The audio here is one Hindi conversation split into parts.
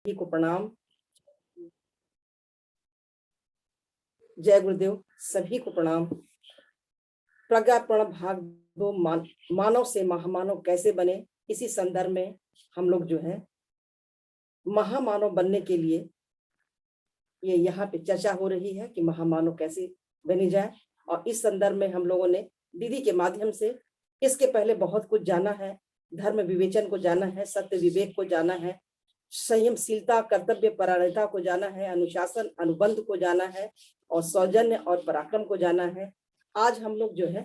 सभी को प्रणाम। जय गुरुदेव, सभी को प्रणाम। प्रज्ञापन भाग 2 मानव से महामानव कैसे बने, इसी संदर्भ में हम लोग जो है महामानव बनने के लिए ये यहाँ पे चर्चा हो रही है कि महामानव कैसे बनी जाए। और इस संदर्भ में हम लोगों ने दीदी के माध्यम से इसके पहले बहुत कुछ जाना है। धर्म विवेचन को जाना है, सत्य विवेक को जाना है, संयमशीलता कर्तव्य परायणता को जाना है, अनुशासन अनुबंध को जाना है और सौजन्य और पराक्रम को जाना है। आज हम लोग जो है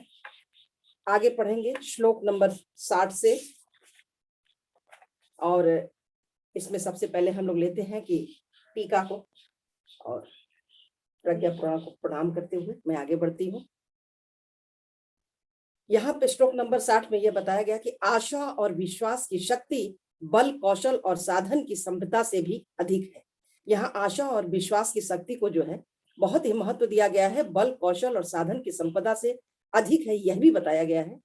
आगे पढ़ेंगे श्लोक नंबर 60 से। और इसमें सबसे पहले हम लोग लेते हैं कि टीका को और प्रज्ञा पुराण को प्रणाम करते हुए मैं आगे बढ़ती हूँ। यहाँ पे श्लोक नंबर 60 में यह बताया गया कि आशा और विश्वास की शक्ति बल कौशल और साधन की संपदा से भी अधिक है। यहाँ आशा और विश्वास की शक्ति को जो है बहुत ही महत्व दिया गया है। बल कौशल और साधन की संपदा से अधिक है, यह भी बताया गया है।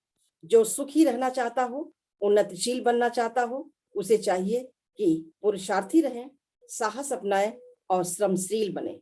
जो सुखी रहना चाहता हो, उन्नतिशील बनना चाहता हो, उसे चाहिए कि पुरुषार्थी रहे, साहस अपनाए और श्रमशील बने,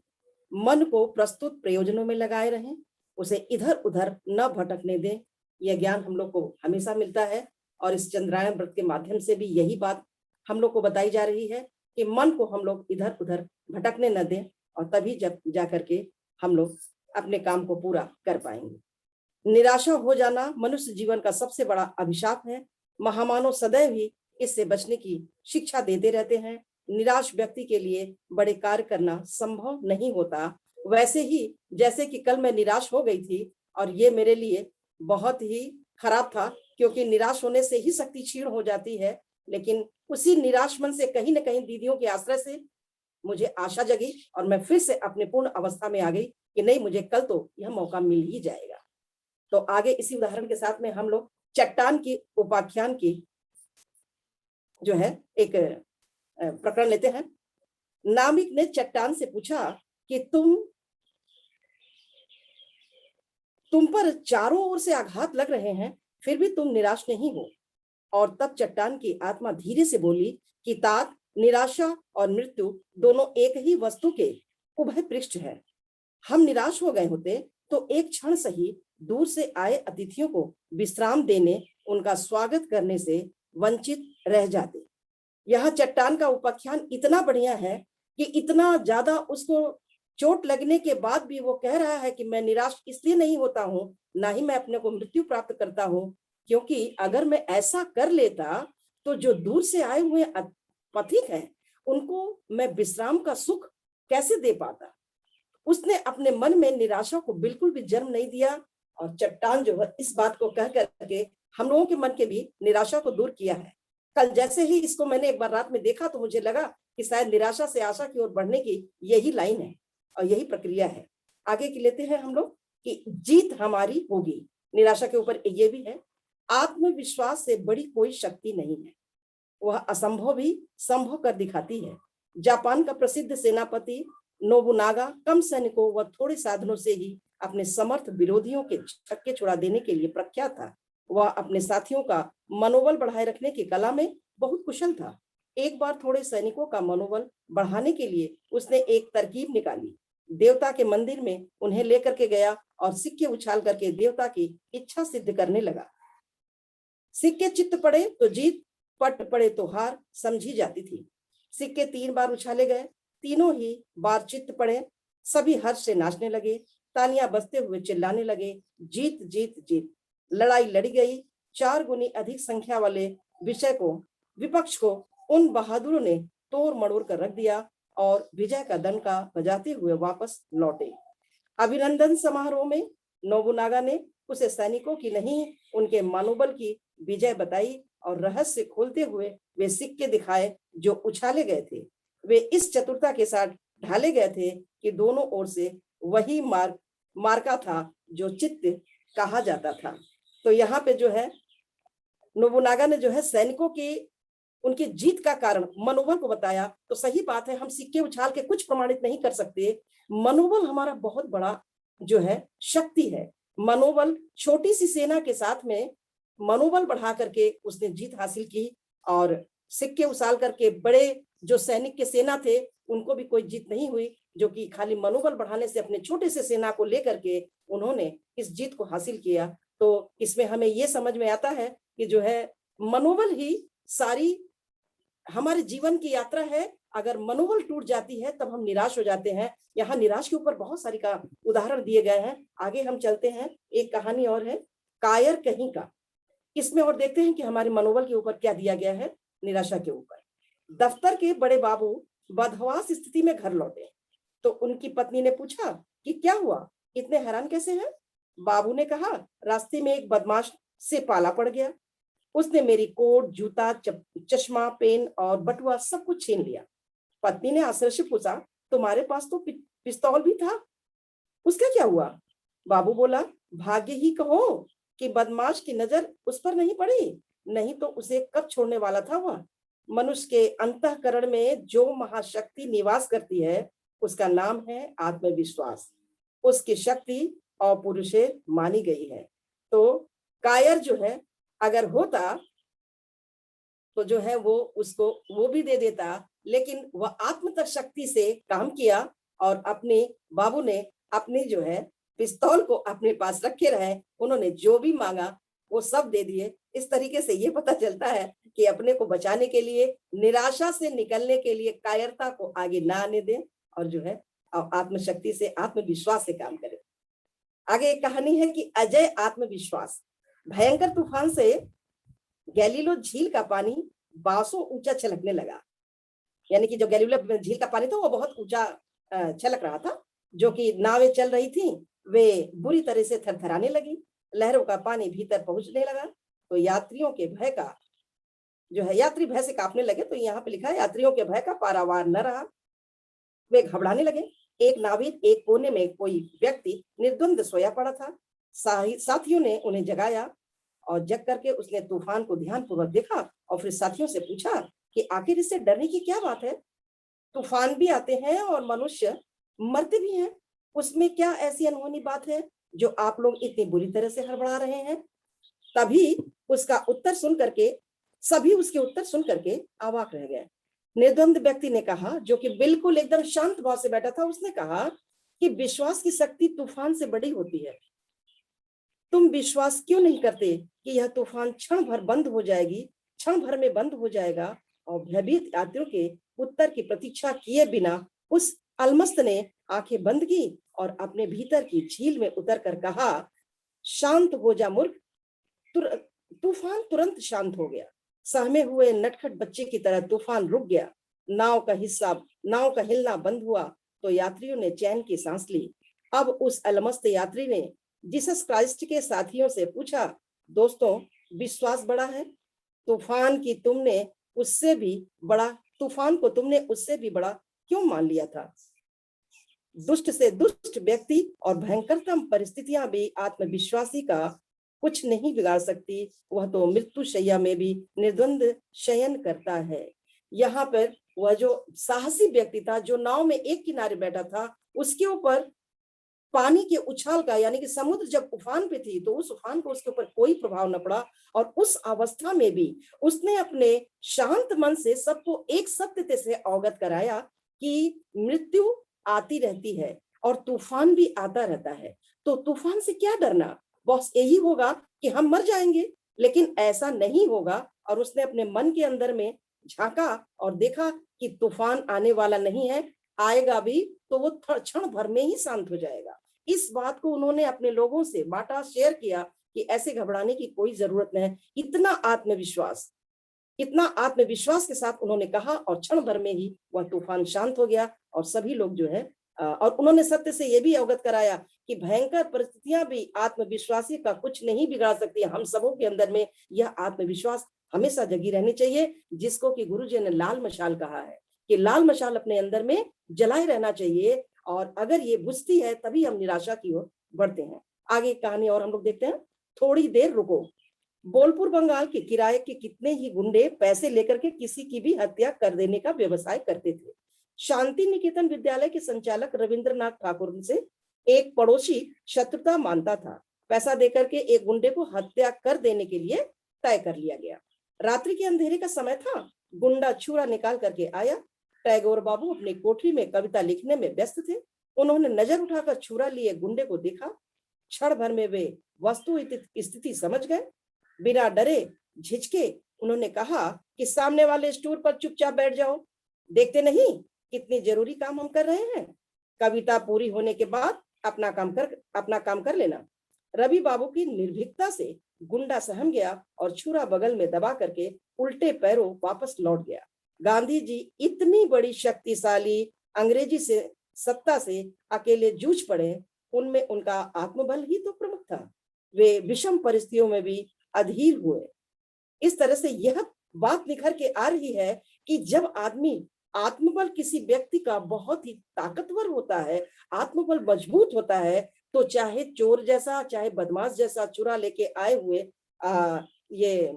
मन को प्रस्तुत प्रयोजनों में लगाए रहें, उसे इधर उधर न भटकने दें। यह ज्ञान हम लोग को हमेशा मिलता है और इस चंद्रायन व्रत के माध्यम से भी यही बात हम लोग को बताई जा रही है कि मन को हम लोग इधर उधर भटकने न दें और तभी जब जाकर के हम लोग अपने काम को पूरा कर पाएंगे। निराशा हो जाना मनुष्य जीवन का सबसे बड़ा अभिशाप है। महामानव सदैव ही इससे बचने की शिक्षा देते रहते हैं। निराश व्यक्ति के लिए बड़े कार्य करना संभव नहीं होता। वैसे ही जैसे कि कल मैं निराश हो गई थी और ये मेरे लिए बहुत ही खराब था, क्योंकि निराश होने से ही शक्ति क्षीण हो जाती है। लेकिन उसी निराश मन से कहीं न कहीं दीदियों के आश्रय से मुझे आशा जगी और मैं फिर से अपने पूर्ण अवस्था में आ गई कि नहीं, मुझे कल तो यह मौका मिल ही जाएगा। तो आगे इसी उदाहरण के साथ में हम लोग चट्टान की उपाख्यान की जो है एक प्रकरण लेते हैं। नामिक ने चट्टान से पूछा कि तुम पर चारों ओर से आघात लग रहे हैं, फिर भी तुम निराश नहीं हो। और तब चट्टान की आत्मा धीरे से बोली कि तात, निराशा और मृत्यु दोनों एक ही वस्तु के उभय पृष्ठ है। हम निराश हो गए होते तो एक क्षण सही दूर से आए अतिथियों को विश्राम देने, उनका स्वागत करने से वंचित रह जाते। यह चट्टान का उपाख्यान इतना बढ़िया है कि इतना ज्यादा उसको चोट लगने के बाद भी वो कह रहा है कि मैं निराश इसलिए नहीं होता हूँ, ना ही मैं अपने को मृत्यु प्राप्त करता हूँ, क्योंकि अगर मैं ऐसा कर लेता तो जो दूर से आए हुए पथिक हैं उनको मैं विश्राम का सुख कैसे दे पाता। उसने अपने मन में निराशा को बिल्कुल भी जन्म नहीं दिया और चट्टान जो है इस बात को कह करके हम लोगों के मन के भी निराशा को दूर किया है। कल जैसे ही इसको मैंने एक बार रात में देखा तो मुझे लगा कि शायद निराशा से आशा की ओर बढ़ने की यही लाइन है और यही प्रक्रिया है। आगे की लेते हैं हम लोग कि जीत हमारी होगी। निराशा के ऊपर ये भी है, आत्मविश्वास से बड़ी कोई शक्ति नहीं है, वह असंभव भी संभव कर दिखाती है। जापान का प्रसिद्ध सेनापति नोबुनागा कम सैनिकों व थोड़े साधनों से ही अपने समर्थ विरोधियों के छक्के छुड़ा देने के लिए प्रख्यात था। वह अपने साथियों का मनोबल बढ़ाए रखने की कला में बहुत कुशल था। एक बार थोड़े सैनिकों का मनोबल बढ़ाने के लिए उसने एक तरकीब निकाली। देवता के मंदिर में उन्हें लेकर के गया और सिक्के उछाल करके देवता की इच्छा सिद्ध करने लगा। सिक्के चित्त पड़े तो जीत, पट पड़े तो हार समझी जाती थी। सिक्के 3 बार उछाले गए, तीनों ही बार चित्त पड़े। सभी हर्ष से नाचने लगे, तालियां बजते हुए चिल्लाने लगे, जीत जीत जीत। लड़ाई लड़ी गई। 4 गुनी अधिक संख्या वाले विपक्ष को उन बहादुरों ने तोड़ मड़ोड़ कर रख दिया और विजय का डंका बजाते हुए वापस लौटे। अभिनंदन समारोह में नोबुनागा ने उसे सैनिकों की नहीं, उनके मनोबल की विजय बताई और रहस्य खोलते हुए वे सिक्के दिखाए जो उछाले गए थे। वे इस चतुरता के साथ ढाले गए थे कि दोनों ओर से वही मार्का था जो चित्त कहा जाता था। तो यहाँ पे जो है नोबुनागा ने जो है सैनिकों की उनकी जीत का कारण मनोबल को बताया। तो सही बात है, हम सिक्के उछाल के कुछ प्रमाणित नहीं कर सकते। मनोबल हमारा बहुत बड़ा जो है शक्ति है। मनोबल, छोटी सी सेना के साथ में मनोबल बढ़ा करके उसने जीत हासिल की और सिक्के उछाल करके बड़े जो सैनिक के सेना थे उनको भी कोई जीत नहीं हुई, जो कि खाली मनोबल बढ़ाने से अपने छोटे से सेना को लेकर के उन्होंने इस जीत को हासिल किया। तो इसमें हमें ये समझ में आता है कि जो है मनोबल ही सारी हमारे जीवन की यात्रा है। अगर मनोबल टूट जाती है तब हम निराश हो जाते हैं। यहाँ निराश के ऊपर बहुत सारी का उदाहरण दिए गए हैं। आगे हम चलते हैं, एक कहानी और है, कायर कहीं का। इसमें और देखते हैं कि हमारे मनोबल के ऊपर क्या दिया गया है, निराशा के ऊपर। दफ्तर के बड़े बाबू बदहवास स्थिति में घर लौटे तो उनकी पत्नी ने पूछा कि क्या हुआ, इतने हैरान कैसे हैं? बाबू ने कहा, रास्ते में एक बदमाश से पाला पड़ गया। उसने मेरी कोट, जूता, चश्मा, पेन और बटुआ सब कुछ छीन लिया। पत्नी ने आश्चर्य से पूछा, तुम्हारे पास तो पिस्तौल भी था, उसका क्या हुआ? बाबू बोला, भाग्य ही कहो कि बदमाश की नजर उस पर नहीं पड़ी, नहीं तो उसे कब छोड़ने वाला था वह। मनुष्य के अंतःकरण में जो महाशक्ति निवास करती है उसका नाम है आत्मविश्वास। उसकी शक्ति अपौरुषेय मानी गई है। तो कायर जो है अगर होता तो जो है वो उसको वो भी दे देता, लेकिन वह आत्म शक्ति से काम किया और अपने बाबू ने अपनी जो है पिस्तौल को अपने पास रखे रहे। उन्होंने जो भी मांगा वो सब दे दिए। इस तरीके से ये पता चलता है कि अपने को बचाने के लिए, निराशा से निकलने के लिए कायरता को आगे ना आने दें और जो है आत्मशक्ति से, आत्मविश्वास से काम करें। आगे एक कहानी है कि अजय आत्मविश्वास। भयंकर तूफान से गैलीलो झील का पानी बासों ऊंचा छलकने लगा। यानी कि जो गैलीलो झील का पानी था वो बहुत ऊंचा छलक रहा था। जो कि नावें चल रही थी वे बुरी तरह से थरथराने लगी। लहरों का पानी भीतर पहुंचने लगा तो यात्रियों के भय का जो है, यात्री भय से कांपने लगे। तो यहाँ पे लिखा है, यात्रियों के भय का पारावार न रहा, वे घबराने लगे। एक नाविक एक कोने में कोई व्यक्ति निर्द्वंद सोया पड़ा था। साथियों ने उन्हें जगाया और जग करके उसने तूफान को ध्यानपूर्वक देखा और फिर साथियों से पूछा कि आखिर इससे डरने की क्या बात है? तूफान भी आते हैं और मनुष्य मरते भी हैं, उसमें क्या ऐसी अनहोनी बात है जो आप लोग इतनी बुरी तरह से हड़बड़ा रहे हैं? तभी उसका उत्तर सुन करके सभी उसके उत्तर सुन करके अवाक रह गए। निर्द्वंद व्यक्ति ने कहा, जो कि बिल्कुल एकदम शांत भाव से बैठा था, उसने कहा कि विश्वास की शक्ति तूफान से बड़ी होती है। तुम विश्वास क्यों नहीं करते कि यह तूफान क्षण भर बंद हो जाएगी, क्षण भर में बंद हो जाएगा? और भयभीत यात्रियों के उत्तर की प्रतीक्षा किए बिना उस अलमस्त ने आंखें बंद की और अपने भीतर की झील में उतर कर कहा, शांत हो जा मूर्ख। तूफान तुरंत शांत हो गया। सहमे हुए नटखट बच्चे की तरह तूफान रुक गया। नाव का हिलना बंद हुआ तो यात्रियों ने चैन की सांस ली। अब उस अलमस्त यात्री ने जीसस क्राइस्ट के साथियों से पूछा, दोस्तों, विश्वास बड़ा है? तूफान को तुमने उससे भी बड़ा क्यों मान लिया था? दुष्ट से दुष्ट व्यक्ति और भयंकरतम परिस्थितियां भी आत्मविश्वासी का कुछ नहीं बिगाड़ सकती। वह तो मृत्यु शैया में भी निर्द्वंद शयन करता है। यहाँ पर वह जो साहसी व्यक्ति था, जो नाव में एक किनारे बैठा था, उसके ऊपर पानी के उछाल का, यानी कि समुद्र जब उफान पे थी तो उस उफान को उसके ऊपर कोई प्रभाव न पड़ा। और उस अवस्था में भी उसने अपने शांत मन से सबको एक सत्य से अवगत कराया कि मृत्यु आती रहती है और तूफान भी आता रहता है। तो तूफान से क्या डरना, बस यही होगा कि हम मर जाएंगे, लेकिन ऐसा नहीं होगा। और उसने अपने मन के अंदर में झांका और देखा कि तूफान आने वाला नहीं है, आएगा भी तो वो क्षण भर में ही शांत हो जाएगा। इस बात को उन्होंने अपने लोगों से बांटा, शेयर किया कि ऐसे घबराने की कोई जरूरत नहीं। इतना आत्मविश्वास के साथ उन्होंने कहा और क्षण भर में ही वह तूफान शांत हो गया। और सभी लोग जो है और उन्होंने सत्य से यह भी अवगत कराया कि भयंकर परिस्थितियां भी आत्मविश्वासी का कुछ नहीं बिगाड़ सकती। हम सबों के अंदर में यह आत्मविश्वास हमेशा जगी रहनी चाहिए, जिसको कि गुरुजी ने लाल मशाल कहा है कि लाल मशाल अपने अंदर में जलाए रहना चाहिए। और अगर ये बुझती है तभी हम निराशा की ओर बढ़ते हैं। आगे कहानी और हम लोग देखते हैं, थोड़ी देर रुको। बोलपुर बंगाल के किराए के कितने ही गुंडे पैसे लेकर के किसी की भी हत्या कर देने का व्यवसाय करते थे। शांति निकेतन विद्यालय के संचालक रविंद्रनाथ ठाकुर से एक पड़ोसी शत्रुता मानता था। पैसा देकर के एक गुंडे को हत्या कर देने के लिए तय कर लिया गया। रात्रि के अंधेरे का समय था। गुंडा छुरा निकाल करके आया। टैगोर बाबू अपनी कोठरी में कविता लिखने में व्यस्त थे। उन्होंने नजर उठाकर छुरा लिए गुंडे को देखा। क्षण भर में वे वस्तु स्थिति समझ गए। बिना डरे झिझके उन्होंने कहा कि सामने वाले स्टूल पर चुपचाप बैठ जाओ। देखते नहीं कितनी जरूरी काम हम कर रहे हैं। कविता पूरी होने के बाद अपना काम कर लेना। रवि बाबू की निर्भीकता से गुंडा सहम गया और छुरा बगल में दबा करके उल्टे पैरों वापस लौट गया। गांधी जी इतनी बड़ी शक्तिशाली अंग्रेजी से सत्ता से अकेले जूझ पड़े, उनमें उनका आत्मबल ही तो प्रमुख था। वे विषम परिस्थितियों में भी अधीर हुए। इस तरह से यह बात निखर के आ रही है कि जब आत्मबल किसी व्यक्ति का बहुत ही ताकतवर होता है, आत्मबल मजबूत होता है, तो चाहे चोर जैसा, चाहे बदमाश जैसा चुरा लेके आए हुए ये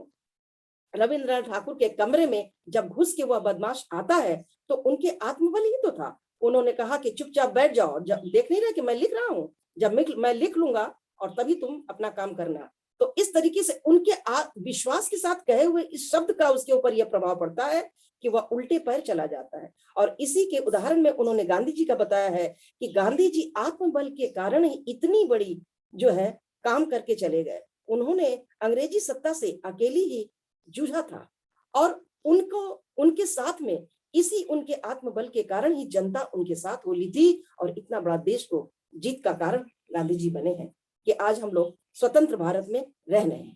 रविंद्रनाथ ठाकुर के कमरे में जब घुस के वह बदमाश आता है, तो उनके आत्मबल ही तो था। उन्होंने कहा कि चुपचाप बैठ जाओ, जब देख नहीं रहे कि मैं लिख रहा हूं, जब मैं लिख लूंगा और तभी तुम अपना काम करना। तो इस तरीके से उनके विश्वास के साथ कहे हुए इस शब्द का उसके ऊपर यह प्रभाव पड़ता है कि वह उल्टे पैर चला जाता है। और इसी के उदाहरण में उन्होंने गांधी जी का बताया है कि गांधी जी आत्मबल के कारण ही इतनी बड़ी जो है काम करके चले गए। उन्होंने अंग्रेजी सत्ता से अकेली ही जूझा था और उनके साथ में इसी उनके आत्मबल के कारण ही जनता उनके साथ होली थी और इतना बड़ा देश को जीत का कारण गांधी जी बने हैं कि आज हम लोग स्वतंत्र भारत में रह रहे हैं।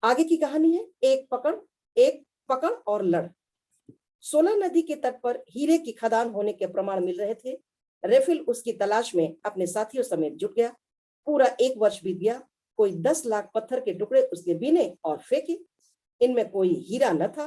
आगे की कहानी है एक पकड़ और लड़। सोलह नदी के तट पर हीरे की खदान होने के प्रमाण मिल रहे थे। रेफिल उसकी तलाश में अपने साथियों समेत जुट गया। पूरा 1 वर्ष बीत गया। कोई 10 लाख पत्थर के टुकड़े उसने बीने और फेंके। इनमें कोई हीरा न था।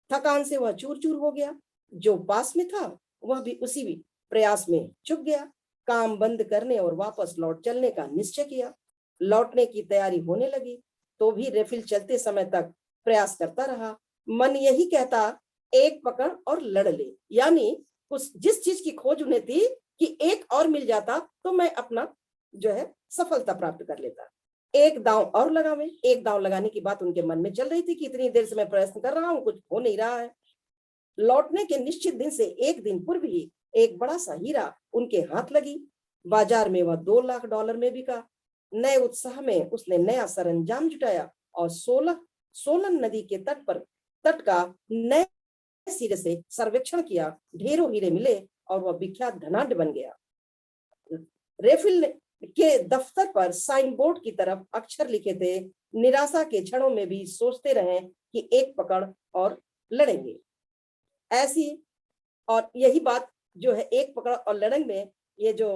थकान से वह चूर चूर हो गया। जो पास में था वह भी उसी प्रयास में चुक गया। काम बंद करने और वापस लौट चलने का निश्चय किया। लौटने की तैयारी होने लगी तो भी रेफिल चलते समय तक प्रयास करता रहा। मन यही कहता एक पकड़ और लड़ ले, यानी उस जिस चीज की खोज उन्हें थी कि एक और मिल जाता तो मैं अपना जो है सफलता प्राप्त कर लेता। एक दांव और लगावे। एक दांव लगाने की बात उनके मन में चल रही थी कि इतनी देर से मैं प्रयत्न कर रहा हूं, कुछ हो नहीं रहा है। लौटने के निश्चित दिन से 1 दिन पूर्व ही एक बड़ा सा हीरा उनके हाथ लगी। बाजार में वह $2 लाख में बिका। नए उत्साह में उसने नया सरंजाम जुटाया और सोलन नदी के तट का नए सिरे से सर्वेक्षण किया। ढेरों हीरे मिले और वह विख्यात धनाढ्य बन गया। रेफिल के दफ्तर पर साइन बोर्ड की तरफ अक्षर लिखे थे, निराशा के क्षणों में भी सोचते रहे कि एक पकड़ और लड़ेंगे। ऐसी और यही बात जो है एक पकड़ और लड़ेंगे में ये जो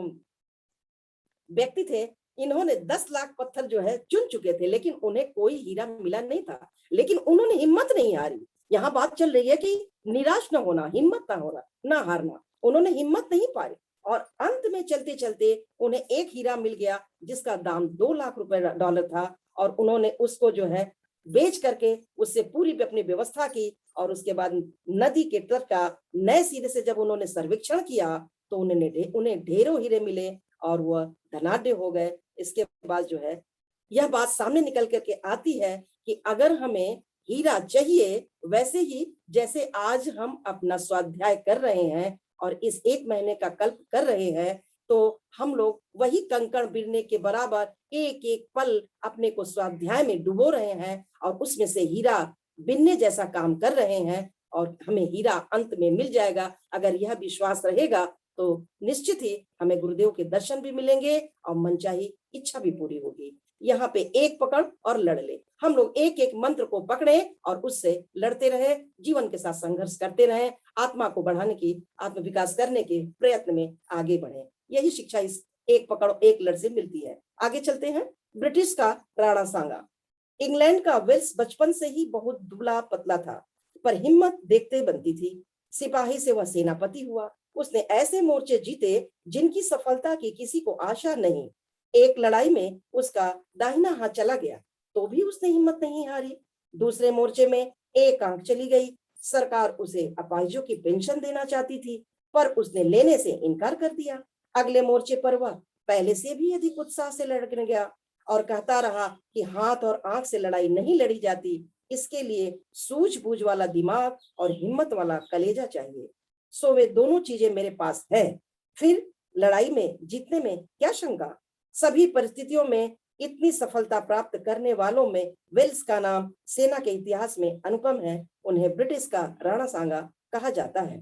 व्यक्ति थे, इन्होंने 10 लाख पत्थर जो है चुन चुके थे, लेकिन उन्हें कोई हीरा मिला नहीं था। लेकिन उन्होंने हिम्मत नहीं हारी। यहाँ बात चल रही है कि निराश न होना, हिम्मत ना होना, ना हारना। उन्होंने हिम्मत नहीं पाई और अंत में चलते चलते उन्हें एक हीरा मिल गया जिसका दाम $2 लाख था और उन्होंने उसको जो है बेच करके उससे पूरी अपनी व्यवस्था की। और उसके बाद नदी के तट का नए सिरे से जब उन्होंने सर्वेक्षण किया तो उन्हें ढेरों हीरे मिले और वह धनाढ्य हो गए। इसके बाद जो है यह बात सामने निकल करके आती है कि अगर हमें हीरा चाहिए, वैसे ही जैसे आज हम अपना स्वाध्याय कर रहे हैं और इस 1 महीने का कल्प कर रहे हैं, तो हम लोग वही कंकड़ बिरने के बराबर एक एक पल अपने को स्वाध्याय में डुबो रहे हैं और उसमें से हीरा बिनने जैसा काम कर रहे हैं और हमें हीरा अंत में मिल जाएगा। अगर यह विश्वास रहेगा तो निश्चित ही हमें गुरुदेव के दर्शन भी मिलेंगे और मनचाही इच्छा भी पूरी होगी। यहाँ पे एक पकड़ और लड़ ले। हम लोग एक एक मंत्र को पकड़े और उससे लड़ते रहे, जीवन के साथ संघर्ष करते रहे, आत्मा को बढ़ाने की, आत्म विकास करने के प्रयत्न में आगे बढ़े। यही शिक्षा इस एक पकड़ एक लड़ से मिलती है। आगे चलते हैं। ब्रिटिश का राणा सांगा। इंग्लैंड का वेल्स बचपन से ही बहुत दुबला पतला था, पर हिम्मत देखते बनती थी। सिपाही से वह सेनापति हुआ। उसने ऐसे मोर्चे जीते जिनकी सफलता की किसी को आशा नहीं। एक लड़ाई में उसका दाहिना हाथ चला गया तो भी उसने हिम्मत नहीं हारी। दूसरे मोर्चे में एक आंख चली गई। सरकार उसे अपाहिजों की पेंशन देना चाहती थी, पर उसने लेने से इनकार कर दिया। अगले मोर्चे पर वह पहले से भी अधिक उत्साह से लड़ने गया और कहता रहा कि हाथ और आंख से लड़ाई नहीं लड़ी जाती, इसके लिए सूझबूझ वाला दिमाग और हिम्मत वाला कलेजा चाहिए। सो वे दोनों चीजें मेरे पास है। फिर लड़ाई में जीतने में क्या शंका। सभी परिस्थितियों में इतनी सफलता प्राप्त करने वालों में वेल्स का नाम सेना के इतिहास में अनुपम है। उन्हें ब्रिटिश का राणा सांगा कहा जाता है।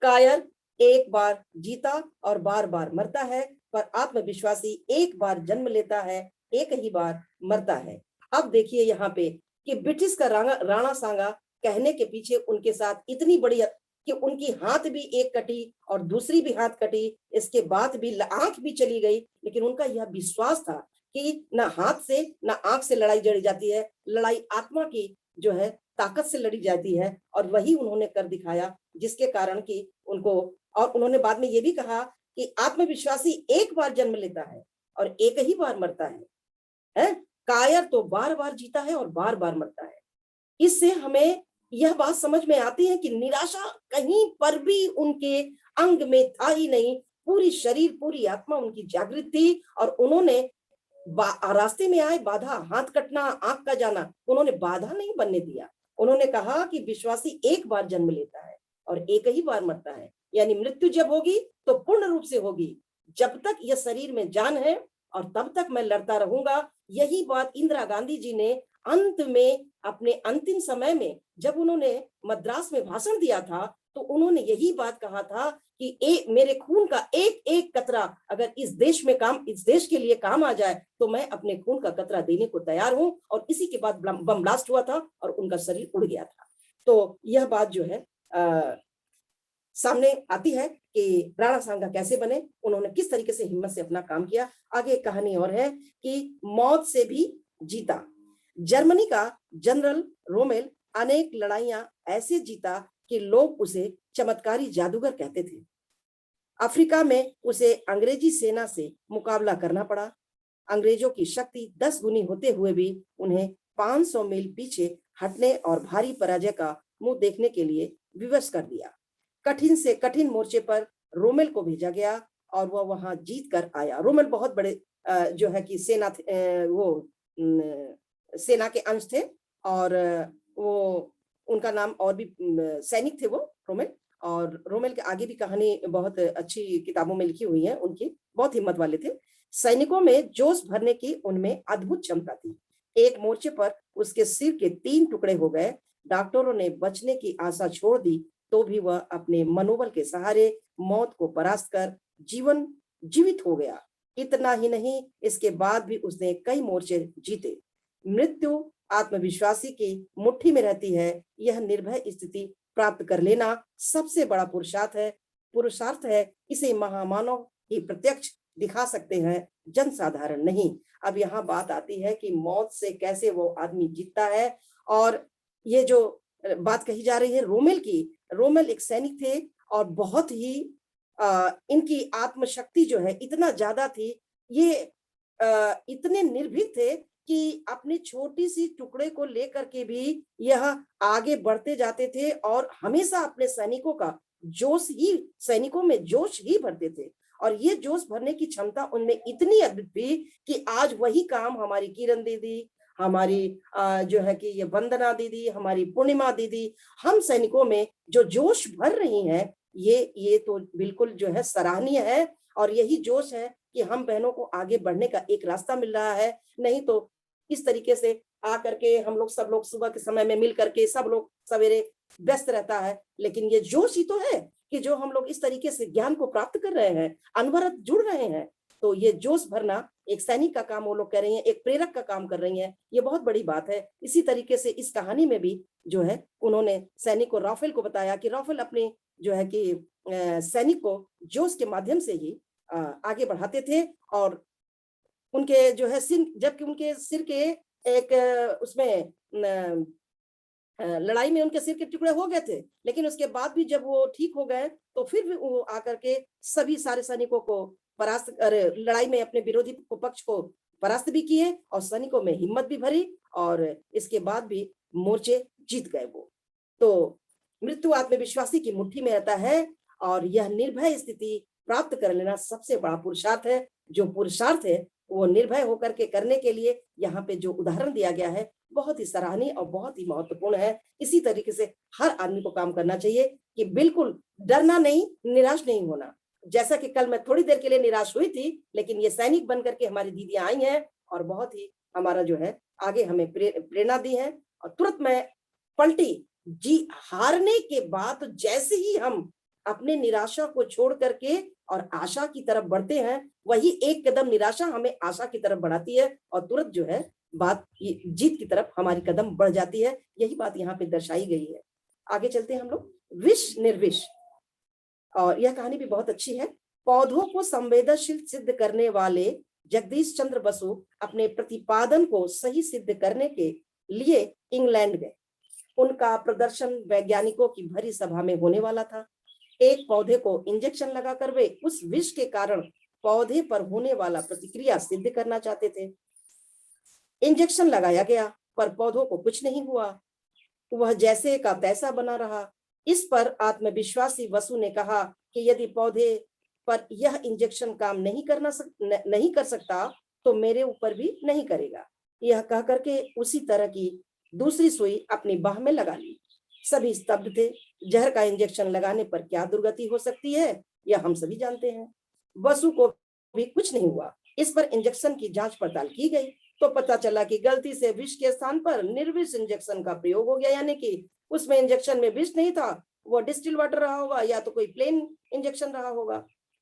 कायर एक बार जीता और बार बार मरता है, पर आत्मविश्वासी एक बार जन्म लेता है, एक ही बार मरता है। अब देखिए यहाँ पे कि ब्रिटिश का राणा सांगा कहने के पीछे उनके साथ इतनी बड़ी कि उनकी हाथ भी एक कटी और दूसरी भी हाथ कटी, इसके बाद भी आंख भी चली गई, लेकिन उनका यह विश्वास था कि ना हाथ से ना आंख से लड़ाई लड़ी जाती है, लड़ाई आत्मा की जो है ताकत से लड़ी जाती है। और वही उन्होंने कर दिखाया, जिसके कारण कि उनको, और उन्होंने बाद में ये भी कहा कि आत्मविश्वासी एक बार जन्म लेता है और एक ही बार मरता है? कायर तो बार बार जीता है और बार बार मरता है। इससे हमें यह बात समझ में आती है कि निराशा कहीं पर भी उनके अंग में था ही नहीं। पूरी शरीर पूरी आत्मा उनकी जागृत थी और उन्होंने रास्ते में आए बाधा, हाथ कटना, आंख का जाना, उन्होंने बाधा नहीं बनने दिया। उन्होंने कहा कि विश्वासी एक बार जन्म लेता है और एक ही बार मरता है, यानी मृत्यु जब होगी तो पूर्ण रूप से होगी। जब तक यह शरीर में जान है और तब तक मैं लड़ता रहूंगा। यही बात इंदिरा गांधी जी ने अंत में अपने अंतिम समय में जब उन्होंने मद्रास में भाषण दिया था, तो उन्होंने यही बात कहा था कि मेरे खून का एक एक कतरा अगर इस देश के लिए काम आ जाए तो मैं अपने खून का कतरा देने को तैयार हूं। और इसी के बाद बम ब्लास्ट हुआ था और उनका शरीर उड़ गया था। तो यह बात जो है सामने आती है कि राणा सांगा कैसे बने, उन्होंने किस तरीके से हिम्मत से अपना काम किया। आगे कहानी और है कि मौत से भी जीता। जर्मनी का जनरल रोमेल अनेक लड़ाइयां ऐसे जीता कि लोग उसे चमत्कारी जादूगर कहते थे। अफ्रीका में उसे अंग्रेजी सेना से मुकाबला करना पड़ा। अंग्रेजों की शक्ति 10 गुनी होते हुए भी उन्हें 500 मील पीछे हटने और भारी पराजय का मुंह देखने के लिए विवश कर दिया। कठिन से कठिन मोर्चे पर रोमेल को भेजा गया और वह वहां जीत कर आया। रोमेल बहुत बड़े जो है कि सेना के अंश थे और वो उनका नाम और भी सैनिक थे वो रोमेल। और रोमेल के आगे भी कहानी बहुत अच्छी किताबों में लिखी हुई है उनकी, बहुत हिम्मत वाले थे। सैनिकों में जोश भरने की उनमें अद्भुत क्षमता थी। एक मोर्चे पर उसके सिर के 3 टुकड़े हो गए। डॉक्टरों ने बचने की आशा छोड़ दी, तो भी वह अपने मनोबल के सहारे मौत को परास्त कर जीवित हो गया। इतना ही नहीं, इसके बाद भी उसने कई मोर्चे जीते। मृत्यु आत्मविश्वासी की मुट्ठी में रहती है। यह निर्भय स्थिति प्राप्त कर लेना सबसे बड़ा पुरुषार्थ है। इसे महामानव ही प्रत्यक्ष दिखा सकते हैं, जनसाधारण नहीं। अब यहाँ बात आती है कि मौत से कैसे वो आदमी जीतता है। और ये जो बात कही जा रही है रोमेल की, रोमेल एक सैनिक थे और बहुत ही इनकी आत्मशक्ति जो है इतना ज्यादा थी, ये इतने निर्भीक थे कि अपनी छोटी सी टुकड़े को लेकर के भी यह आगे बढ़ते जाते थे और हमेशा अपने सैनिकों में जोश ही भरते थे। और ये जोश भरने की क्षमता उनमें इतनी अद्भुत थी कि आज वही काम हमारी किरण दीदी, हमारी जो है कि ये वंदना दीदी, हमारी पूर्णिमा दीदी, हम सैनिकों में जो जोश भर रही हैं, ये तो बिल्कुल जो है सराहनीय है। और यही जोश है कि हम बहनों को आगे बढ़ने का एक रास्ता मिल रहा है। नहीं तो इस तरीके से आकर के सब लोग सुबह के समय में मिल करके सब लोग सवेरे व्यस्त रहता है, लेकिन ये जोश ही तो है कि जो हम लोग इस तरीके से ज्ञान को प्राप्त कर रहे हैं, अनवरत जुड़ रहे हैं। तो ये जोश भरना एक सैनिक का काम वो लोग कर रही हैं, एक प्रेरक का काम कर रही हैं, ये बहुत बड़ी बात है। इसी तरीके से इस कहानी में भी जो है उन्होंने सैनिक को, राफेल को बताया कि राफेल अपने जो है कि सैनिक को जोश के माध्यम से ही आगे बढ़ाते थे। और उनके जो है जबकि उनके सिर के एक उसमें लड़ाई में उनके सिर के टुकड़े हो गए थे, लेकिन उसके बाद भी जब वो ठीक हो गए तो फिर भी वो आकर के सारे सैनिकों को लड़ाई में अपने विरोधी पक्ष को परास्त भी किए और सैनिकों में हिम्मत भी भरी और इसके बाद भी मोर्चे जीत गए वो। तो मृत्यु आत्मविश्वासी की मुट्ठी में रहता है और यह निर्भय स्थिति प्राप्त कर लेना सबसे बड़ा पुरुषार्थ है। जो पुरुषार्थ है वो निर्भय होकर के करने के लिए यहाँ पे जो उदाहरण दिया गया है बहुत ही सराहनीय और बहुत ही महत्वपूर्ण है। इसी तरीके से हर आदमी को काम करना चाहिए कि बिल्कुल डरना नहीं, निराश नहीं होना। जैसा कि कल मैं थोड़ी देर के लिए निराश हुई थी, लेकिन ये सैनिक बनकर के हमारी दीदियां आई हैं और बहुत ही हमारा जो है आगे हमें प्रेरणा दी है। और तुरंत मैं पलटी। जी, हारने के बाद जैसे ही हम अपने निराशा को छोड़ करके और आशा की तरफ बढ़ते हैं, वही एक कदम निराशा हमें आशा की तरफ बढ़ाती है और तुरंत जो है बात जीत की तरफ हमारी कदम बढ़ जाती है। यही बात यहाँ पे दर्शाई गई है। आगे चलते हैं हम लोग। विष निर्विष, और यह कहानी भी बहुत अच्छी है। पौधों को संवेदनशील सिद्ध करने वाले जगदीश चंद्र बसु अपने प्रतिपादन को सही सिद्ध करने के लिए इंग्लैंड गए। उनका प्रदर्शन वैज्ञानिकों की भरी सभा में होने वाला था। एक पौधे को इंजेक्शन लगाकर वे उस विष के कारण पौधे पर होने वाला प्रतिक्रिया सिद्ध करना चाहते थे। इंजेक्शन लगाया गया पर पौधों को कुछ नहीं हुआ, वह जैसे का तैसा बना रहा। इस पर आत्मविश्वासी वसु ने कहा कि यदि पौधे पर यह इंजेक्शन काम नहीं कर सकता तो मेरे ऊपर भी नहीं करेगा। यह कह करके उसी तरह की दूसरी सुई अपनी बाह में लगा ली। सभी स्तब्ध थे। जहर का इंजेक्शन लगाने पर क्या दुर्गति हो सकती है, यह हम सभी जानते हैं। वसु को भी कुछ नहीं हुआ। इस पर इंजेक्शन की जांच पड़ताल की गई तो पता चला कि गलती से विष के स्थान पर निर्विष इंजेक्शन का प्रयोग हो गया, यानी कि उसमें इंजेक्शन में विष नहीं था, वो डिस्टिल वाटर रहा होगा या तो कोई प्लेन इंजेक्शन रहा होगा।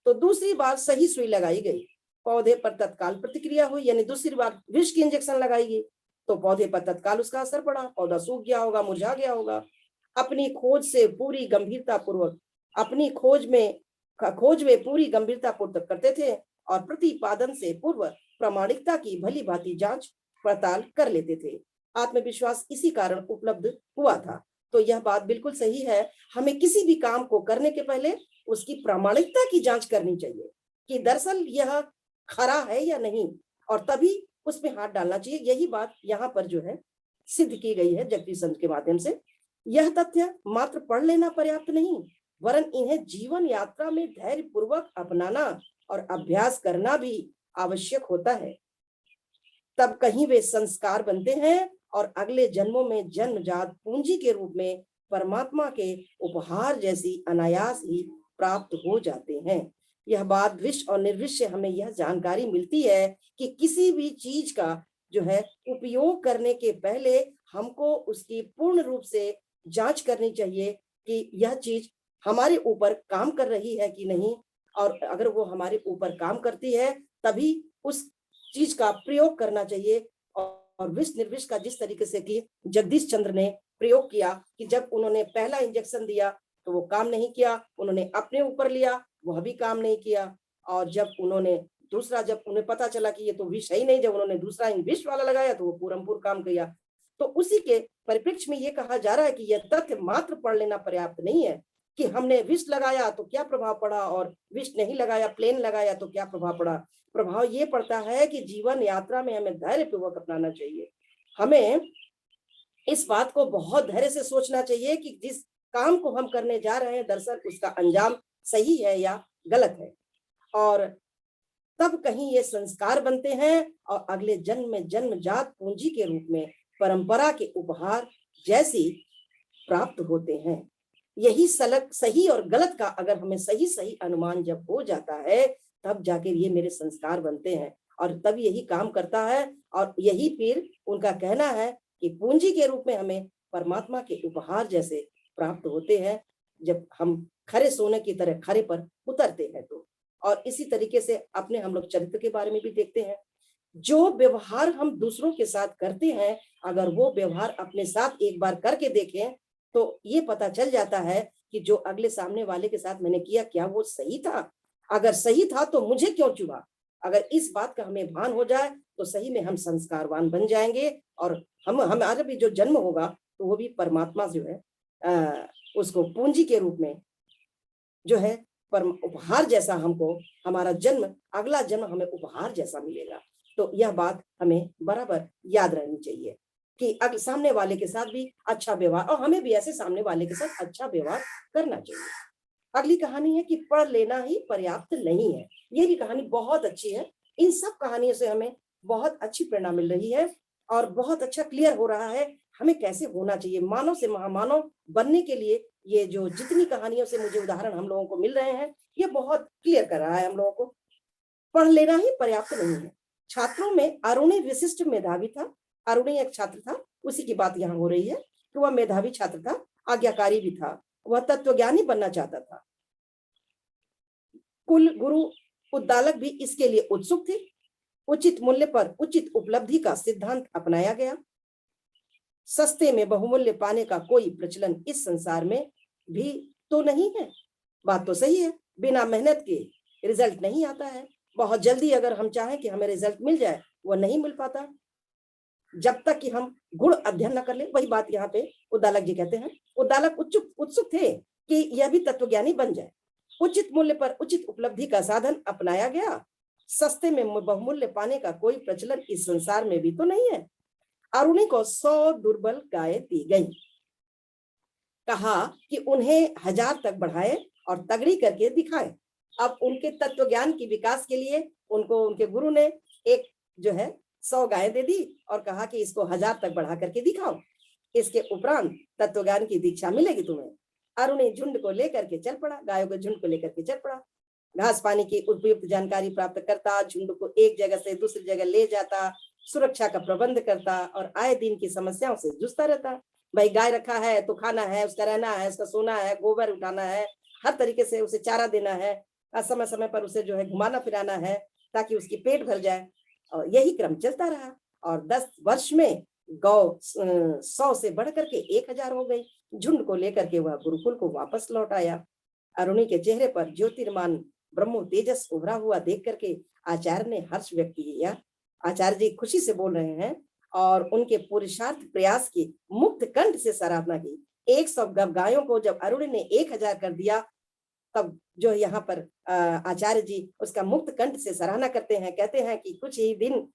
तो दूसरी बार सही सुई लगाई गई, पौधे पर तत्काल प्रतिक्रिया हुई, यानी दूसरी बार विष की इंजेक्शन लगाई गई तो पौधे पर तत्काल उसका असर पड़ा, पौधा सूख गया होगा, मुरझा गया होगा। अपनी खोज से पूरी गंभीरता पूर्वक अपनी खोज वे पूरी गंभीरता पूर्वक करते थे और प्रतिपादन से पूर्व प्रामाणिकता की भली भांति जांच पड़ताल कर लेते थे। आत्मविश्वास इसी कारण उपलब्ध हुआ था। तो यह बात बिल्कुल सही है। हमें किसी भी काम को करने के पहले उसकी प्रामाणिकता की जांच करनी चाहिए कि दरअसल यह खरा है या नहीं, और तभी उसमें हाथ डालना चाहिए। यही बात यहाँ पर जो है सिद्ध की गई है जगदीश संत के माध्यम से। यह तथ्य मात्र पढ़ लेना पर्याप्त नहीं, वरन इन्हें जीवन यात्रा में धैर्य पूर्वक अपनाना और अभ्यास करना भी आवश्यक होता है। तब कहीं वे संस्कार बनते हैं और अगले जन्मों में जन्मजात पूंजी के रूप में परमात्मा के उपहार जैसी अनायास ही प्राप्त हो जाते हैं। यह बात विष और निर्विष से हमें यह जानकारी मिलती है कि किसी भी चीज का जो है उपयोग करने के पहले हमको उसकी पूर्ण रूप से जांच करनी चाहिए कि यह चीज हमारे ऊपर काम कर रही है कि नहीं, और अगर वो हमारे ऊपर काम करती है तभी उस चीज का प्रयोग करना चाहिए। और विष निर्विष का जिस तरीके से कि जगदीश चंद्र ने प्रयोग किया कि जब उन्होंने पहला इंजेक्शन दिया तो वो काम नहीं किया, उन्होंने अपने ऊपर लिया, वह भी काम नहीं किया, और जब उन्होंने दूसरा, जब उन्हें पता चला कि ये तो विष है ही नहीं, जब उन्होंने दूसरा विष वाला लगाया तो वो पूरमपूर काम किया। तो उसी के परिप्रेक्ष्य में ये कहा जा रहा है कि यह तथ्य मात्र पढ़ लेना पर्याप्त नहीं है कि हमने विष लगाया तो क्या प्रभाव पड़ा और विष नहीं लगाया, प्लेन लगाया तो क्या प्रभाव पड़ा। प्रभाव ये पड़ता है कि जीवन यात्रा में हमें धैर्य पूर्वक अपनाना चाहिए। हमें इस बात को बहुत धैर्य से सोचना चाहिए कि जिस काम को हम करने जा रहे हैं दरअसल उसका अंजाम सही है या गलत है, और तब कहीं ये संस्कार बनते हैं और अगले जन्म में जन्मजात पूंजी के रूप में परंपरा के उपहार जैसी प्राप्त होते हैं। यही सही और गलत का अगर हमें सही सही अनुमान जब हो जाता है तब जाके ये मेरे संस्कार बनते हैं और तब यही काम करता है। और यही फिर उनका कहना है कि पूंजी के रूप में हमें परमात्मा के उपहार जैसे प्राप्त होते हैं जब हम खरे सोने की तरह खरे पर उतरते हैं। तो और इसी तरीके से अपने हम लोग चरित्र के बारे में भी देखते हैं। जो व्यवहार हम दूसरों के साथ करते हैं, अगर वो व्यवहार अपने साथ एक बार करके देखें तो ये पता चल जाता है कि जो अगले सामने वाले के साथ मैंने किया क्या वो सही था, अगर सही था तो मुझे क्यों चुना। अगर इस बात का हमें भान हो जाए तो सही में हम संस्कारवान बन जाएंगे और हमारा भी जो जन्म होगा तो वो भी परमात्मा जो है उसको पूंजी के रूप में जो है परम उपहार जैसा, हमको हमारा जन्म अगला जन्म हमें उपहार जैसा मिलेगा। तो यह बात हमें बराबर याद रहनी चाहिए कि अगले सामने वाले के साथ भी अच्छा व्यवहार, और हमें भी ऐसे सामने वाले के साथ अच्छा व्यवहार करना चाहिए। अगली कहानी है कि पढ़ लेना ही पर्याप्त नहीं है। ये भी कहानी बहुत अच्छी है। इन सब कहानियों से हमें बहुत अच्छी प्रेरणा मिल रही है। और बहुत अच्छा क्लियर हो रहा है हमें कैसे होना चाहिए मानव से महामानव बनने के लिए। ये जो जितनी कहानियों से मुझे उदाहरण हम लोगों को मिल रहे हैं, ये बहुत क्लियर कर रहा है हम लोगों को। पढ़ लेना ही पर्याप्त नहीं है। छात्रों में अरुणी विशिष्ट मेधावी था। अरुणी एक छात्र था, उसी की बात यहाँ हो रही है कि वह मेधावी छात्र था, आज्ञाकारी भी था, वह तत्वज्ञानी बनना चाहता था। कुल गुरु उद्दालक भी इसके लिए उत्सुक थे। उचित मूल्य पर उचित उपलब्धि का सिद्धांत अपनाया गया। सस्ते में बहुमूल्य पाने का कोई प्रचलन इस संसार में भी तो नहीं है। बात तो सही है, बिना मेहनत के रिजल्ट नहीं आता है। बहुत जल्दी अगर हम चाहें कि हमें रिजल्ट मिल जाए, वो नहीं मिल पाता जब तक कि हम गुण अध्ययन न कर ले। वही बात यहाँ पे उद्दालक जी कहते हैं। उद्दालक उत्सुक थे कि यह भी तत्वज्ञानी बन जाए। उचित मूल्य पर उचित उपलब्धि का साधन अपनाया गया। सस्ते में बहुमूल्य पाने का कोई प्रचलन इस संसार में भी तो नहीं है। अरुणी को 100 दुर्बल गाय दी गई। कहा कि उन्हें 1000 तक बढ़ाए और तगड़ी करके दिखाए। अब उनके तत्व ज्ञान की विकास के लिए उनको उनके गुरु ने एक जो है 100 गाय दे दी और कहा कि इसको 1000 तक बढ़ा करके दिखाओ, इसके उपरांत तत्व ज्ञान की दीक्षा मिलेगी तुम्हें। अरुणी झुंड को लेकर के चल पड़ा, गायों के झुंड को लेकर के चल पड़ा। घास पानी की उपयुक्त जानकारी प्राप्त करता, झुंड को एक जगह से दूसरी जगह ले जाता, सुरक्षा का प्रबंध करता और आए दिन की समस्याओं से जूझता रहता। भाई गाय रखा है तो खाना है, उसका रहना है, उसका सोना है, गोबर उठाना है, हर तरीके से उसे चारा देना है, समय समय पर उसे जो है घुमाना फिराना है ताकि उसकी पेट भर जाए। और यही क्रम चलता रहा और 10 वर्ष में गौ 100 से बढ़ करके 1000 हो गई। झुंड को लेकर के वह गुरुकुल को वापस लौट आया। अरुणी के चेहरे पर ज्योतिर्मान ब्रह्मो तेजस उभरा हुआ देख करके आचार्य ने हर्ष व्यक्त किया। आचार्य जी खुशी से बोल रहे हैं और उनके पुरुषार्थ प्रयास की मुक्त कंठ से सराहना की। 100 गायों को जब अरुणी ने 1000 कर दिया, तब जो यहाँ पर आचार्य जी उसका मुक्त कंठ से सराहना करते हैं। कहते हैं कि कुछ ही दिन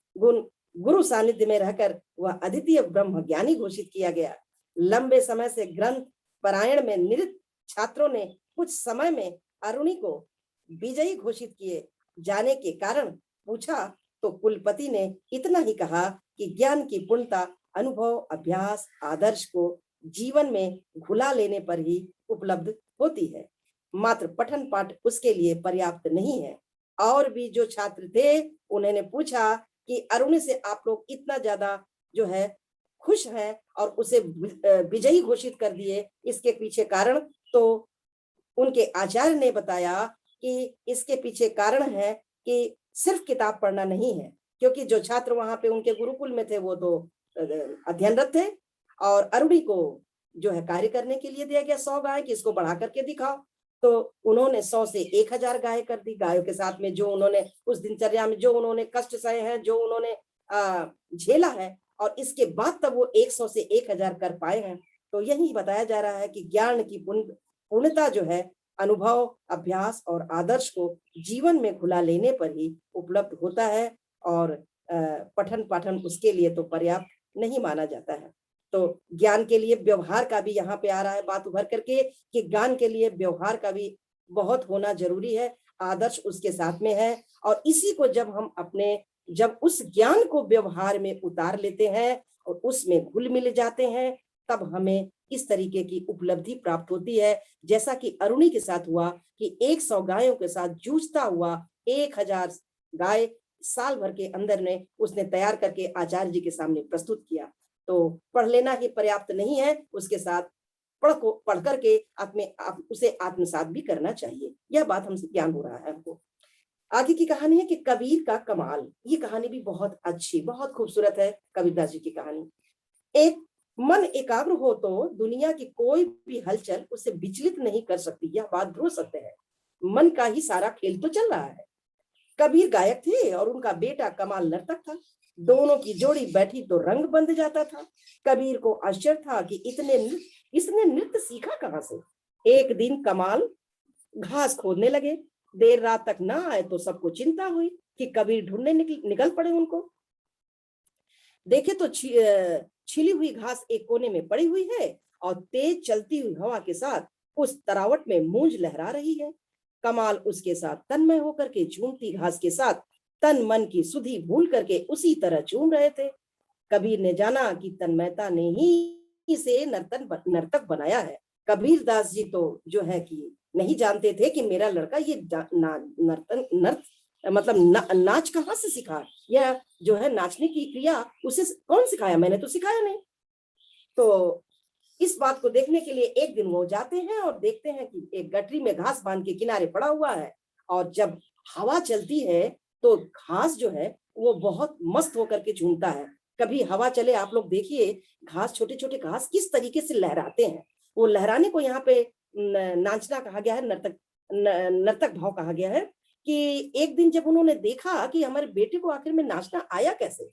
गुरु सानिध्य में रहकर वह अद्वितीय ब्रह्म ज्ञानी घोषित किया गया। लंबे समय से ग्रंथ पारायण में निरत छात्रों ने कुछ समय में अरुणी को विजयी घोषित किए जाने के कारण पूछा तो कुलपति ने इतना ही कहा कि ज्ञान की पूर्णता अनुभव, अभ्यास, आदर्श को जीवन में घुला लेने पर ही उपलब्ध होती है। मात्र पठन पाठ उसके लिए पर्याप्त नहीं है। और भी जो छात्र थे उन्होंने पूछा कि अरुणी से आप लोग इतना ज्यादा जो है खुश हैं और उसे विजयी घोषित कर दिए, इसके पीछे कारण? तो उनके आचार्य ने बताया कि इसके पीछे कारण है कि सिर्फ किताब पढ़ना नहीं है, क्योंकि जो छात्र वहां पे उनके गुरुकुल में थे वो तो अध्ययनरत थे और अरुणी को जो है कार्य करने के लिए दिया गया 100 गाय कि इसको बढ़ा करके दिखाओ। तो उन्होंने 100 से 1000 गाय कर दी। गायों के साथ में जो उन्होंने उस दिनचर्या में जो उन्होंने कष्ट सहे हैं, जो उन्होंने झेला है, और इसके बाद तब वो 100 से 1000 कर पाए हैं। तो यही बताया जा रहा है कि ज्ञान की पूर्णता जो है अनुभव, अभ्यास और आदर्श को जीवन में घुला लेने पर ही उपलब्ध होता है और पठन पाठन उसके लिए तो पर्याप्त नहीं माना जाता है। तो ज्ञान के लिए व्यवहार का भी यहाँ पे आ रहा है बात उभर करके कि ज्ञान के लिए व्यवहार का भी बहुत होना जरूरी है, आदर्श उसके साथ में है। और इसी को जब उस ज्ञान को व्यवहार में उतार लेते हैं और उसमें घुल मिल जाते हैं, तब हमें इस तरीके की उपलब्धि प्राप्त होती है, जैसा कि अरुणी के साथ हुआ कि 100 गायों के साथ जूझता हुआ 1000 गाय साल भर के अंदर ने उसने तैयार करके आचार्य जी के सामने प्रस्तुत किया। तो पढ़ लेना ही पर्याप्त नहीं है, उसके साथ पढ़ करके उसे आत्मसात भी करना चाहिए। यह बात हमसे ज्ञान हो रहा है हमको। आगे की कहानी है कि कबीर का कमाल। ये कहानी भी बहुत अच्छी, बहुत खूबसूरत है। कबीरदास जी की कहानी। एक मन एकाग्र हो तो दुनिया की कोई भी हलचल उसे विचलित नहीं कर सकती, यह बात ध्रुव सत्य है। मन का ही सारा खेल तो चल रहा है। कबीर गायक थे और उनका बेटा कमाल नर्तक था। दोनों की जोड़ी बैठी तो रंग बंध जाता था। कबीर को आश्चर्य था कि इसने नृत्य सीखा कहां से। एक दिन कमाल घास खोदने लगे। देर रात तक ना आए तो सबको चिंता हुई कि कबीर ढूंढने निकल पड़े उनको। देखे तो छिली हुई घास एक कोने में पड़ी हुई है और तेज चलती हुई हवा के साथ उस तरावट में मूंज लहरा रही है। कमाल उसके साथ तन्मय होकर के झूमती घास के साथ तन मन की सुधि भूल करके उसी तरह झूम रहे थे। कबीर ने जाना कि तन्मयता ने ही से नर्तक बनाया है। कबीर दास जी तो जो है कि नहीं जानते थे कि मेरा लड़का ये नाच कहाँ से सीखा, यह जो है नाचने की क्रिया उसे कौन सिखाया, मैंने तो सिखाया नहीं। तो इस बात को देखने के लिए एक दिन वो जाते हैं और देखते हैं कि एक गठरी में घास बांध के किनारे पड़ा हुआ है, और जब हवा चलती है तो घास जो है वो बहुत मस्त होकर के झूमता है। कभी हवा चले, आप लोग देखिए घास, छोटे छोटे घास किस तरीके से लहराते हैं। वो लहराने को यहाँ पे नाचना कहा गया है, नर्तक भाव कहा गया है। कि एक दिन जब उन्होंने देखा कि हमारे बेटे को आखिर में नाचना आया कैसे,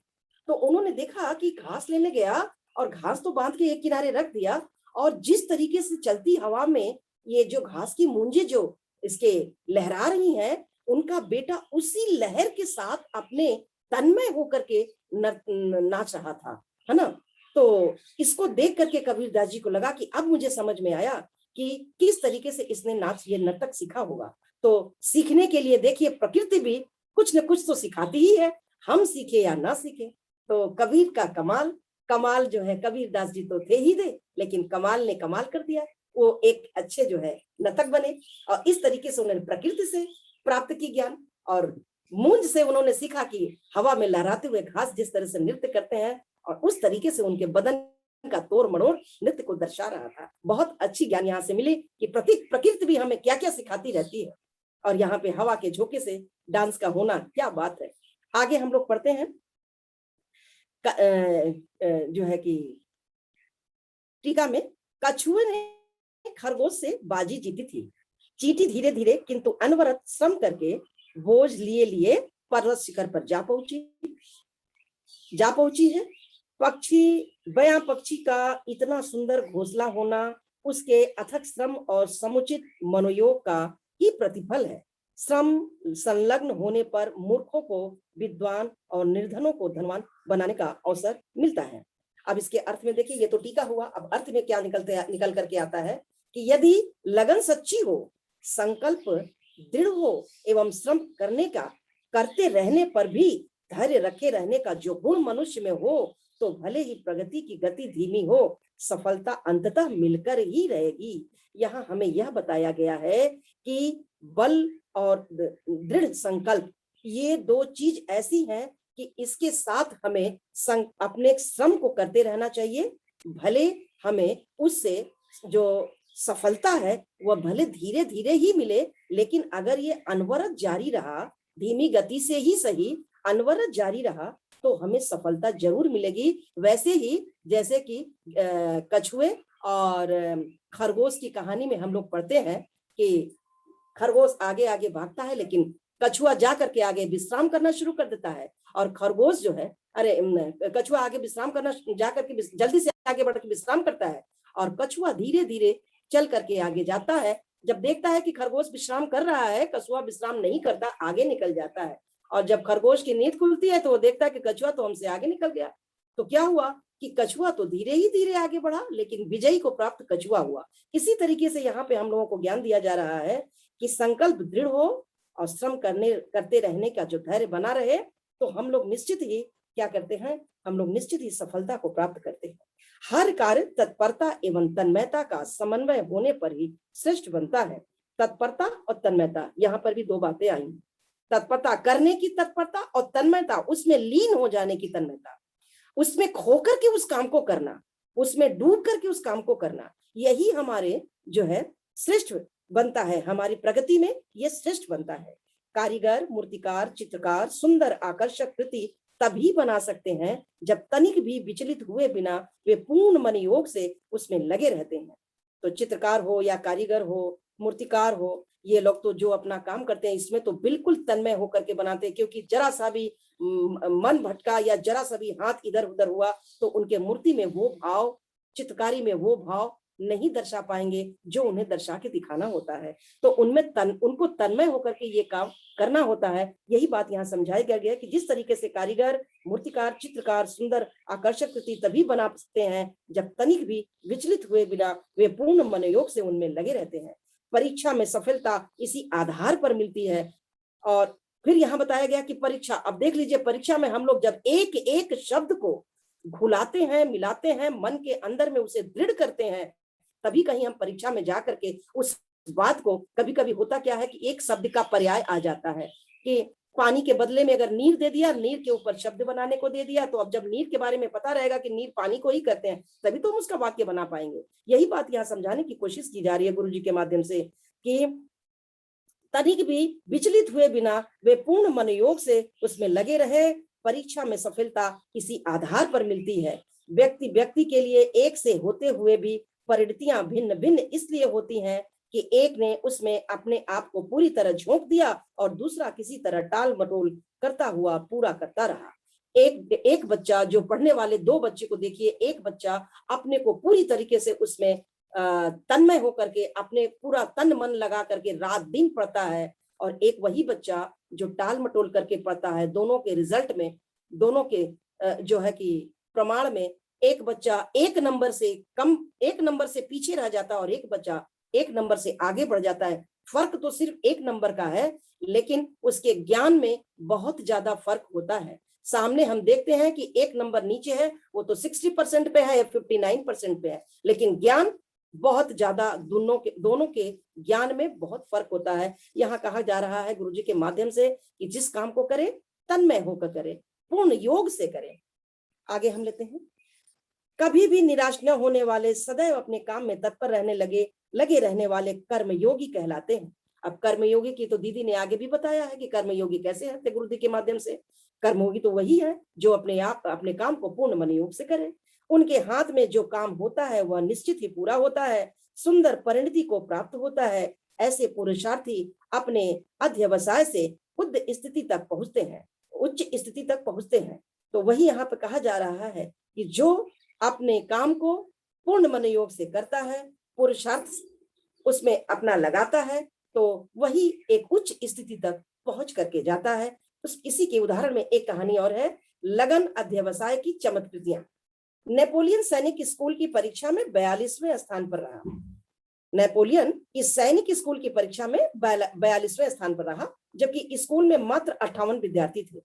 तो उन्होंने देखा कि घास लेने गया और घास तो बांध के एक किनारे रख दिया, और जिस तरीके से चलती हवा में ये जो घास की मूंजे जो इसके लहरा रही हैं, उनका बेटा उसी लहर के साथ अपने तन्मय होकर के नाच रहा था, है ना। तो इसको देख करके कबीरदास जी को लगा कि अब मुझे समझ में आया कि किस तरीके से इसने नाच, ये नर्तक सीखा होगा। तो सीखने के लिए देखिए प्रकृति भी कुछ न कुछ तो सिखाती ही है, हम सीखे या ना सीखे। तो कबीर का कमाल, कमाल जो है कबीरदास जी तो थे ही थे, लेकिन कमाल ने कमाल कर दिया, वो एक अच्छे जो है नर्तक बने। और इस तरीके से उन्होंने प्रकृति से प्राप्त की ज्ञान, और मूंज से उन्होंने सीखा कि हवा में लहराते हुए घास जिस तरह से नृत्य करते हैं, और उस तरीके से उनके बदन का तोड़ मड़ोड़ नृत्य को दर्शा रहा था। बहुत अच्छी ज्ञान यहाँ से मिली कि प्रकृति भी हमें क्या क्या सिखाती रहती है, और यहाँ पे हवा के झोंके से डांस का होना क्या बात है। आगे हम लोग पढ़ते हैं जो है कि टीका में, कछुए ने खरगोश से बाजी जीती थी, चींटी धीरे धीरे किंतु अनवरत श्रम करके बोझ लिए लिए पर्वत शिखर पर जा पहुंची है। बया पक्षी का इतना सुंदर घोंसला होना उसके अथक श्रम और समुचित मनोयोग का ही प्रतिफल है। श्रम संलग्न होने पर मूर्खों को विद्वान और निर्धनों को धनवान बनाने का अवसर मिलता है। अब इसके अर्थ में देखिए, ये तो टीका हुआ, अब अर्थ में क्या निकल करके आता है कि यदि लगन सच्ची हो, संकल्प दृढ़ हो एवं श्रम करते रहने पर भी धैर्य रखे रहने का जो गुण मनुष्य में हो, तो भले ही प्रगति की गति धीमी हो, सफलता अंततः मिलकर ही रहेगी। यहाँ हमें यह बताया गया है कि बल और दृढ़ संकल्प, ये दो चीज ऐसी हैं कि इसके साथ हमें अपने श्रम को करते रहना चाहिए। भले हमें उससे जो सफलता है वह भले धीरे धीरे ही मिले, लेकिन अगर ये अनवरत जारी रहा, धीमी गति से ही सही, अनवरत जारी रहा, तो हमें सफलता जरूर मिलेगी। वैसे ही जैसे कि कछुए और खरगोश की कहानी में हम लोग पढ़ते हैं कि खरगोश आगे आगे भागता है, लेकिन कछुआ जा करके आगे विश्राम करना शुरू कर देता है, और खरगोश जो है, कछुआ आगे विश्राम करना जा करके जल्दी से आगे बढ़ के विश्राम करता है, और कछुआ धीरे धीरे चल करके आगे जाता है। जब देखता है कि खरगोश विश्राम कर रहा है, कछुआ विश्राम नहीं करता, आगे निकल जाता है। और जब खरगोश की नींद खुलती है तो वो देखता है कि कछुआ तो हमसे आगे निकल गया। तो क्या हुआ कि कछुआ तो धीरे ही धीरे आगे बढ़ा, लेकिन विजयी को प्राप्त कछुआ हुआ। इसी तरीके से यहाँ पे हम लोगों को ज्ञान दिया जा रहा है कि संकल्प दृढ़ हो और श्रम करते रहने का जो धैर्य बना रहे, तो हम लोग निश्चित ही क्या करते हैं, हम लोग निश्चित ही सफलता को प्राप्त करते हैं। हर कार्य तत्परता एवं तन्मयता का समन्वय होने पर ही श्रेष्ठ बनता है। तत्परता और तन्मयता, यहाँ पर भी दो बातें आई। तत्परता करने की तत्परता, और तन्मयता उसमें लीन हो जाने की तन्मयता, उसमें खोकर के उस काम को करना, उसमें डूब करके उस काम को करना, यही हमारे जो है श्रेष्ठ बनता है। हमारी प्रगति में ये श्रेष्ठ बनता है। कारीगर, मूर्तिकार, चित्रकार सुंदर आकर्षक कृति तभी बना सकते हैं जब तनिक भी विचलित हुए बिना वे पूर्ण मन योग से उसमें लगे रहते हैं। तो चित्रकार हो या कारीगर हो, मूर्तिकार हो, ये लोग तो जो अपना काम करते हैं इसमें तो बिल्कुल तन्मय होकर के बनाते हैं, क्योंकि जरा सा भी मन भटका या जरा सा भी हाथ इधर उधर हुआ तो उनके मूर्ति में वो भाव, चित्रकारी में वो भाव नहीं दर्शा पाएंगे जो उन्हें दर्शा के दिखाना होता है। तो उनको तन्मय होकर के ये काम करना होता है। यही बात यहाँ समझाया गया कि जिस तरीके से कारीगर, मूर्तिकार, चित्रकार सुंदर आकर्षक कृति तभी बना सकते हैं जब तनिक भी विचलित हुए बिना वे पूर्ण मनोयोग से उनमें लगे रहते हैं। परीक्षा में सफलता इसी आधार पर मिलती है। और फिर यहाँ बताया गया कि परीक्षा, अब देख लीजिए, परीक्षा में हम लोग जब एक एक शब्द को घुलाते हैं, मिलाते हैं, मन के अंदर में उसे दृढ़ करते हैं, तभी कहीं हम परीक्षा में जा करके उस बात को, कभी कभी होता क्या है कि एक शब्द का पर्याय आ जाता है कि पानी के बदले में अगर नीर दे दिया, नीर के ऊपर शब्द बनाने को दे दिया, तो अब जब नीर के बारे में पता रहेगा कि नीर पानी को ही कहते हैं, तभी तो हम उसका वाक्य बना पाएंगे। यही बात यहाँ समझाने की कोशिश की जा रही है गुरु जी के माध्यम से कि तनिक भी विचलित हुए बिना वे पूर्ण मनोयोग से उसमें लगे रहे। परीक्षा में सफलता इसी आधार पर मिलती है। व्यक्ति व्यक्ति के लिए एक से होते हुए भी परिणतियां भिन्न भिन्न इसलिए होती हैं कि एक ने उसमें अपने आप को पूरी तरह झोंक दिया और दूसरा किसी तरह टाल मटोल करता हुआ पूरा करता रहा। एक बच्चा, जो पढ़ने वाले दो बच्चे को देखिए, एक बच्चा अपने को पूरी तरीके से उसमें तन्मय होकर के अपने पूरा तन मन लगा करके रात दिन पढ़ता है, और एक वही बच्चा जो टाल मटोल करके पढ़ता है। दोनों के रिजल्ट में, दोनों के जो है कि प्रमाण में, एक बच्चा एक नंबर से कम, एक नंबर से पीछे रह जाता है और एक बच्चा एक नंबर से आगे बढ़ जाता है। फर्क तो सिर्फ एक नंबर का है, लेकिन उसके ज्ञान में बहुत ज्यादा फर्क होता है। सामने हम देखते हैं कि एक नंबर नीचे है, वो तो 60% पे है या 59% पे है, लेकिन ज्ञान बहुत ज्यादा, दोनों के ज्ञान में बहुत फर्क होता है। यहाँ कहा जा रहा है गुरुजी के माध्यम से कि जिस काम को करें तन्मय होकर करें, पूर्ण योग से करें। आगे हम लेते हैं। कभी भी निराश न होने वाले, सदैव अपने काम में तत्पर लगे रहने वाले कर्मयोगी कहलाते हैं। अब कर्मयोगी की तो दीदी ने आगे भी बताया है कि कर्मयोगी कैसे है गुरु जी के माध्यम से। कर्मयोगी तो वही है जो अपने काम को पूर्ण मनोयोग से करे। उनके हाथ में जो काम होता है वह निश्चित ही पूरा होता है, सुंदर परिणति को प्राप्त होता है। ऐसे पुरुषार्थी अपने अध्यवसाय से उच्च स्थिति तक पहुंचते हैं। तो वही यहाँ पे कहा जा रहा है कि जो अपने काम को पूर्ण मनोयोग से करता है, पुरुषार्थ उसमें अपना लगाता है, तो वही एक उच्च स्थिति तक पहुंच करके जाता है। इसी के उदाहरण में एक कहानी और है, लगन अध्यवसाय की चमत्कृतियां। नेपोलियन सैनिक स्कूल की परीक्षा में 42वें स्थान पर रहा। नेपोलियन इस सैनिक स्कूल की परीक्षा में 42वें स्थान पर रहा, जबकि स्कूल में मात्र 58 विद्यार्थी थे।